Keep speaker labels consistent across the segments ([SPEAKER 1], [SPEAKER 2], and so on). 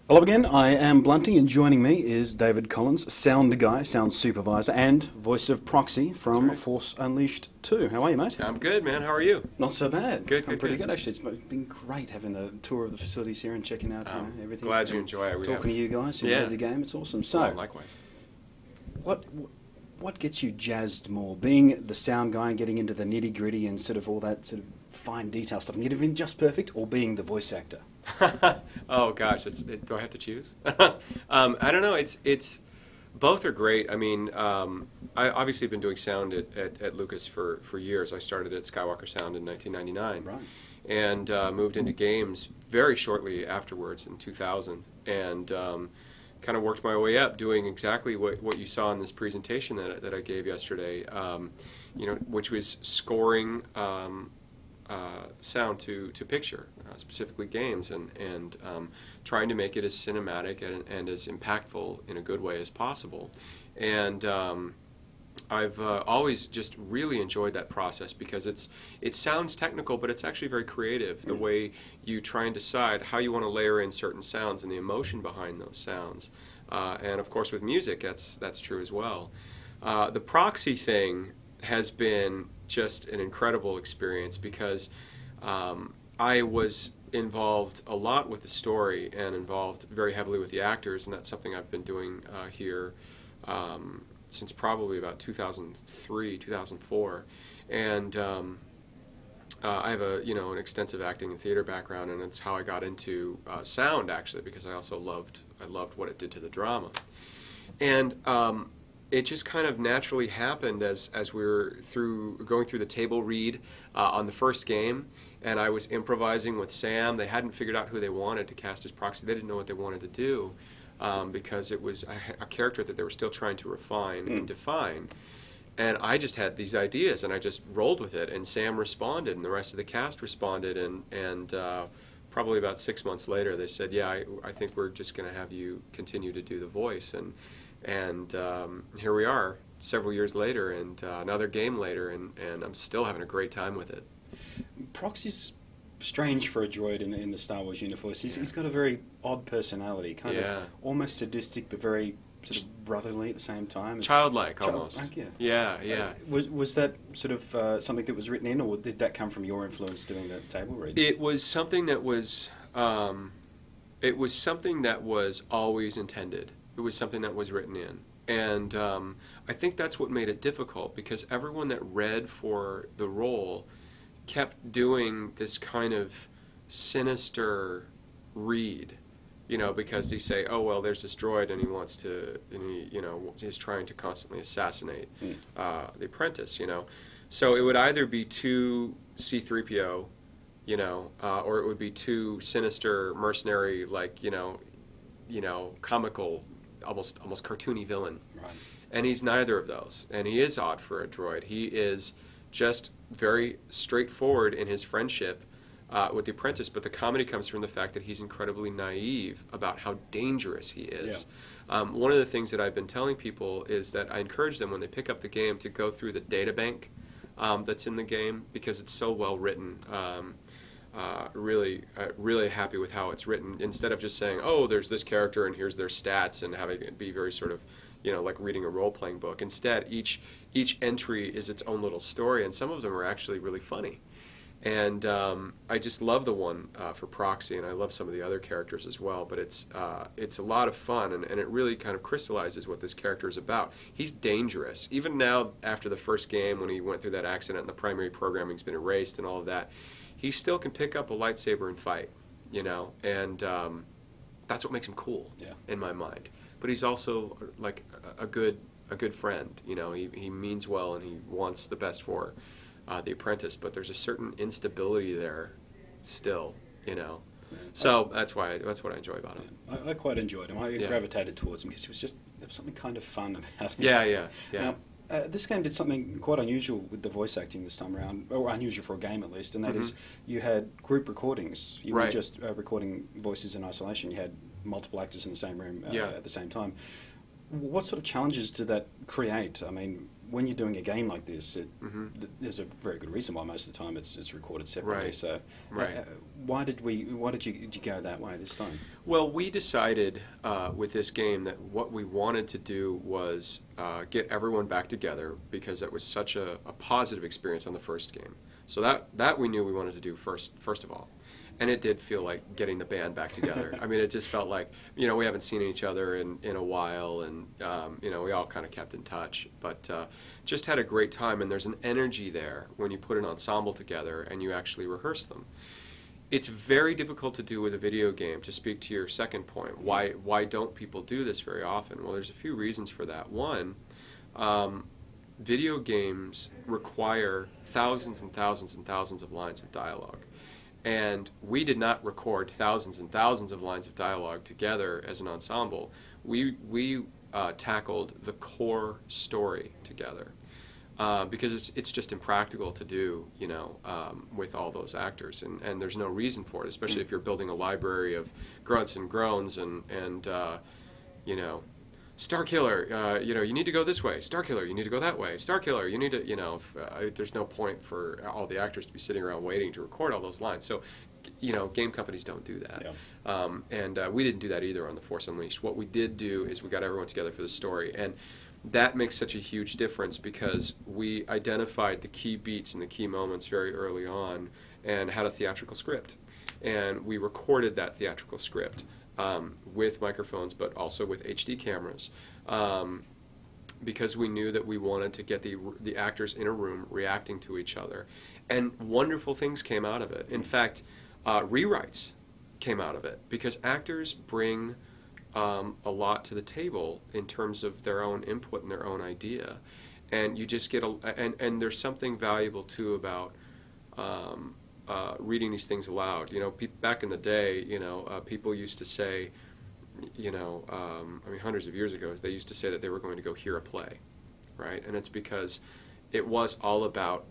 [SPEAKER 1] Hello again, I am Blunty, and joining me is David Collins, sound guy, sound supervisor, and voice of Proxy from Force Unleashed 2. How are you, mate?
[SPEAKER 2] I'm good, man. How are you?
[SPEAKER 1] Not so bad.
[SPEAKER 2] Good,
[SPEAKER 1] I'm pretty good, actually. It's been great having the tour of the facilities here and checking out everything.
[SPEAKER 2] Glad you enjoy it.
[SPEAKER 1] Talking to you guys who played the game. It's awesome. So,
[SPEAKER 2] likewise.
[SPEAKER 1] What gets you jazzed more? Being the sound guy and getting into the nitty-gritty and sort of all that sort of fine detail stuff and getting it just perfect, or being the voice actor?
[SPEAKER 2] Oh gosh, do I have to choose? I don't know. It's both are great. I mean, I obviously have been doing sound at Lucas for years. I started at Skywalker Sound in 1999,
[SPEAKER 1] Right.
[SPEAKER 2] And moved into games very shortly afterwards in 2000, and kind of worked my way up, doing exactly what you saw in this presentation that I gave yesterday. Which was scoring sound to picture, specifically games, and trying to make it as cinematic and as impactful in a good way as possible. And I've always just really enjoyed that process because it sounds technical, but it's actually very creative, the way you try and decide how you want to layer in certain sounds and the emotion behind those sounds. And of course with music, that's true as well. The Proxy thing has been just an incredible experience because I was involved a lot with the story and involved very heavily with the actors, and that's something I've been doing here since probably about 2003, 2004. And I have an extensive acting and theater background, and it's how I got into sound, actually, because I also loved what it did to the drama. And it just kind of naturally happened as we were going through the table read on the first game, and I was improvising with Sam. They hadn't figured out who they wanted to cast as Proxy. They didn't know what they wanted to do because it was a character that they were still trying to refine and define. And I just had these ideas, and I just rolled with it, and Sam responded, and the rest of the cast responded, and probably about 6 months later they said, yeah, I think we're just going to have you continue to do the voice. And here we are, several years later, and another game later, and I'm still having a great time with it.
[SPEAKER 1] Proxy's strange for a droid in the Star Wars universe. He's got a very odd personality, kind of almost sadistic, but very sort of brotherly at the same time.
[SPEAKER 2] Childlike, almost. Yeah.
[SPEAKER 1] Was that sort of something that was written in, or did that come from your influence doing the table read?
[SPEAKER 2] It was something that was always intended. It was something that was written in. And I think that's what made it difficult, because everyone that read for the role kept doing this kind of sinister read, because they say, oh, well, there's this droid and he's trying to constantly assassinate the apprentice, So it would either be too C-3PO, or it would be too sinister, mercenary, like, comical, almost cartoony villain.
[SPEAKER 1] Right.
[SPEAKER 2] And he's neither of those. And he is odd for a droid. He is just very straightforward in his friendship with the apprentice, but the comedy comes from the fact that he's incredibly naive about how dangerous he is. Yeah. One of the things that I've been telling people is that I encourage them when they pick up the game to go through the data bank that's in the game, because it's so well written. Really happy with how it's written. Instead of just saying, oh, there's this character and here's their stats, and having it be very sort of, like reading a role-playing book. Instead, each entry is its own little story, and some of them are actually really funny. And I just love the one for Proxy, and I love some of the other characters as well. But it's a lot of fun, and it really kind of crystallizes what this character is about. He's dangerous. Even now, after the first game, when he went through that accident and the primary programming's been erased and all of that, he still can pick up a lightsaber and fight, and that's what makes him cool in my mind. But he's also like a good friend, he means well and he wants the best for the apprentice, but there's a certain instability there still, So that's what I enjoy about him.
[SPEAKER 1] I quite enjoyed him. I gravitated towards him because there was something kind of fun about him.
[SPEAKER 2] Yeah.
[SPEAKER 1] Now, this game did something quite unusual with the voice acting this time around, or unusual for a game at least, and that is you had group recordings. You weren't just recording voices in isolation. You had multiple actors in the same room at the same time. What sort of challenges did that create? I mean, when you're doing a game like this,
[SPEAKER 2] Mm-hmm.
[SPEAKER 1] there's a very good reason why most of the time it's recorded separately.
[SPEAKER 2] Right.
[SPEAKER 1] So,
[SPEAKER 2] Right.
[SPEAKER 1] why did you go that way this time?
[SPEAKER 2] Well, we decided with this game that what we wanted to do was get everyone back together because that was such a positive experience on the first game. So that we knew we wanted to do first of all. And it did feel like getting the band back together. I mean, it just felt like, we haven't seen each other in a while, and, we all kind of kept in touch. But just had a great time, and there's an energy there when you put an ensemble together and you actually rehearse them. It's very difficult to do with a video game, to speak to your second point. Why don't people do this very often? Well, there's a few reasons for that. One, video games require thousands and thousands and thousands of lines of dialogue. And we did not record thousands and thousands of lines of dialogue together as an ensemble. We tackled the core story together because it's just impractical to do, with all those actors. And there's no reason for it, especially if you're building a library of grunts and groans and Starkiller, you need to go this way. Starkiller, you need to go that way. Starkiller, you need to, there's no point for all the actors to be sitting around waiting to record all those lines. So, game companies don't do that. Yeah. And we didn't do that either on The Force Unleashed. What we did do is we got everyone together for the story. And that makes such a huge difference because we identified the key beats and the key moments very early on and had a theatrical script. And we recorded that theatrical script. With microphones, but also with HD cameras, because we knew that we wanted to get the actors in a room reacting to each other, and wonderful things came out of it. In fact, rewrites came out of it because actors bring a lot to the table in terms of their own input and their own idea, and you just get and there's something valuable too about. Reading these things aloud. Back in the day, people used to say, hundreds of years ago, they used to say that they were going to go hear a play, right? And it's because it was all about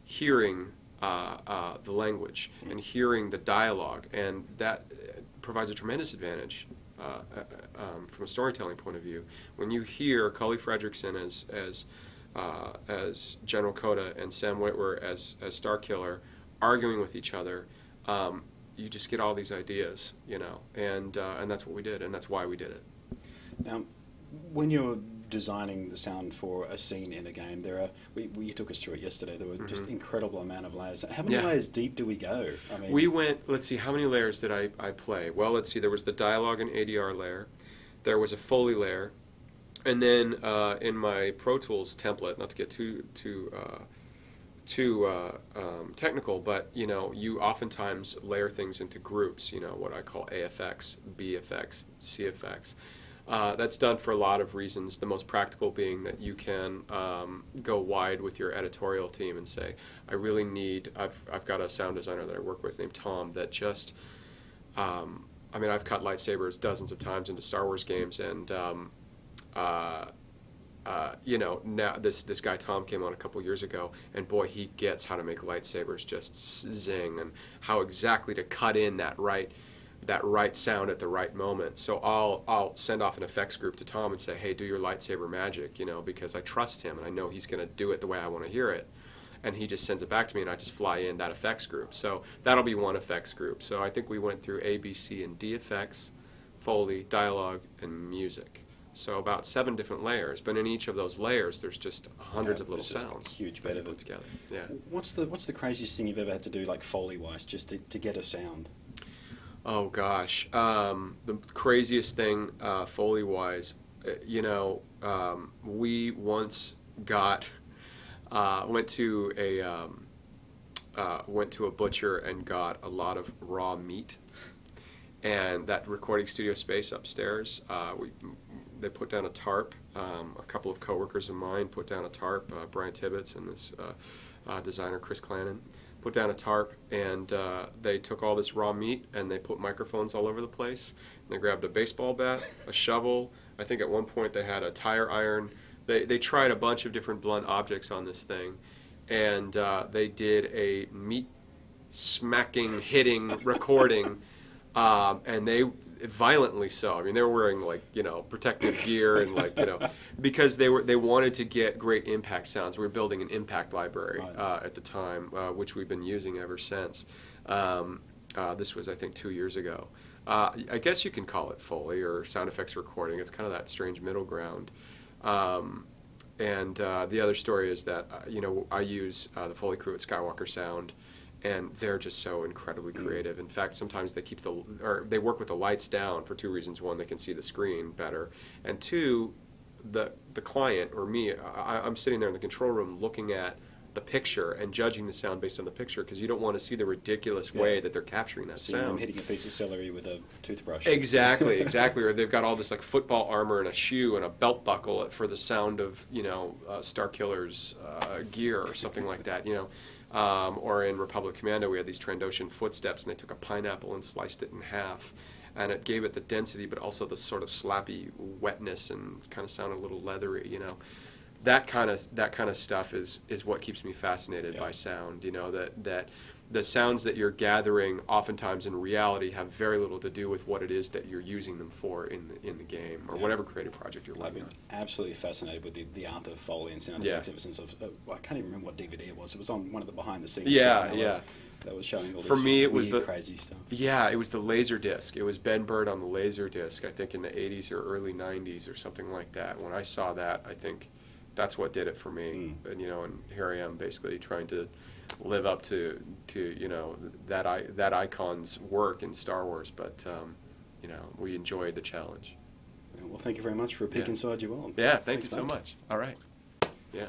[SPEAKER 2] hearing the language and hearing the dialogue, and that provides a tremendous advantage from a storytelling point of view. When you hear Cully Fredrickson as General Kota and Sam Witwer as Starkiller arguing with each other, you just get all these ideas, and that's what we did, and that's why we did it.
[SPEAKER 1] Now, when you're designing the sound for a scene in a game, you took us through it yesterday, there were just incredible amount of layers. How many layers deep do we go?
[SPEAKER 2] We went, let's see, how many layers did I play? Well, let's see, there was the dialogue and ADR layer, there was a Foley layer, and then in my Pro Tools template, not to get too technical, but you oftentimes layer things into groups, what I call AFX, BFX, CFX. That's done for a lot of reasons, the most practical being that you can go wide with your editorial team and say, I really need, I've got a sound designer that I work with named Tom that just, I've cut lightsabers dozens of times into Star Wars games, and now this guy Tom came on a couple years ago, and boy, he gets how to make lightsabers just zing and how exactly to cut in that right sound at the right moment. So I'll send off an effects group to Tom and say, hey, do your lightsaber magic, because I trust him and I know he's going to do it the way I want to hear it. And he just sends it back to me, and I just fly in that effects group. So that'll be one effects group. So I think we went through A, B, C, and D effects, Foley, dialogue, and music. So about 7 different layers, but in each of those layers, there's just hundreds of little sounds.
[SPEAKER 1] Huge bit of
[SPEAKER 2] put together. Yeah.
[SPEAKER 1] What's the craziest thing you've ever had to do, like Foley-wise, just to get a sound?
[SPEAKER 2] Oh gosh, the craziest thing Foley-wise, we once went to a butcher and got a lot of raw meat, and that recording studio space upstairs, they put down a tarp. A couple of coworkers of mine put down a tarp. Brian Tibbetts and this designer Chris Clannon put down a tarp, and they took all this raw meat and they put microphones all over the place. And they grabbed a baseball bat, a shovel. I think at one point they had a tire iron. They tried a bunch of different blunt objects on this thing, and they did a meat smacking, hitting recording, and violently so. I mean, they were wearing like, you know, protective gear and like, you know, because they wanted to get great impact sounds. We were building an impact library at the time, which we've been using ever since. This was, I think, 2 years ago. I guess you can call it Foley or sound effects recording. It's kind of that strange middle ground. And the other story is that, you know, I use the Foley crew at Skywalker Sound, and they're just so incredibly creative. In fact, sometimes they they work with the lights down for two reasons. One, they can see the screen better, and two, the client or me, I'm sitting there in the control room looking at the picture and judging the sound based on the picture, because you don't want to see the ridiculous way that they're capturing that sound.
[SPEAKER 1] Them hitting a piece of celery with a toothbrush.
[SPEAKER 2] Exactly, exactly. Or they've got all this like football armor and a shoe and a belt buckle for the sound of, you know, Starkiller's gear or something like that, you know. Or in Republic Commando, we had these Trandoshan footsteps, and they took a pineapple and sliced it in half, and it gave it the density, but also the sort of slappy wetness, and kind of sounded a little leathery, you know. That kind of stuff is what keeps me fascinated by sound. You know, that the sounds that you're gathering oftentimes in reality have very little to do with what it is that you're using them for in the game or whatever creative project you're working on.
[SPEAKER 1] Absolutely fascinated with the art of Foley and sound effects ever since I can't even remember what DVD it was. It was on one of the behind the scenes. That was showing all this crazy stuff.
[SPEAKER 2] Yeah, it was the laser disc. It was Ben Bird on the laser disc, I think in the 80s or early 90s or something like that. When I saw that, I think that's what did it for me. And, you know, and here I am basically trying to live up to you know, that icon's work in Star Wars, but you know, we enjoyed the challenge.
[SPEAKER 1] Well, thank you very much for a peek inside your world.
[SPEAKER 2] Yeah, thank you so much. All right. Yeah.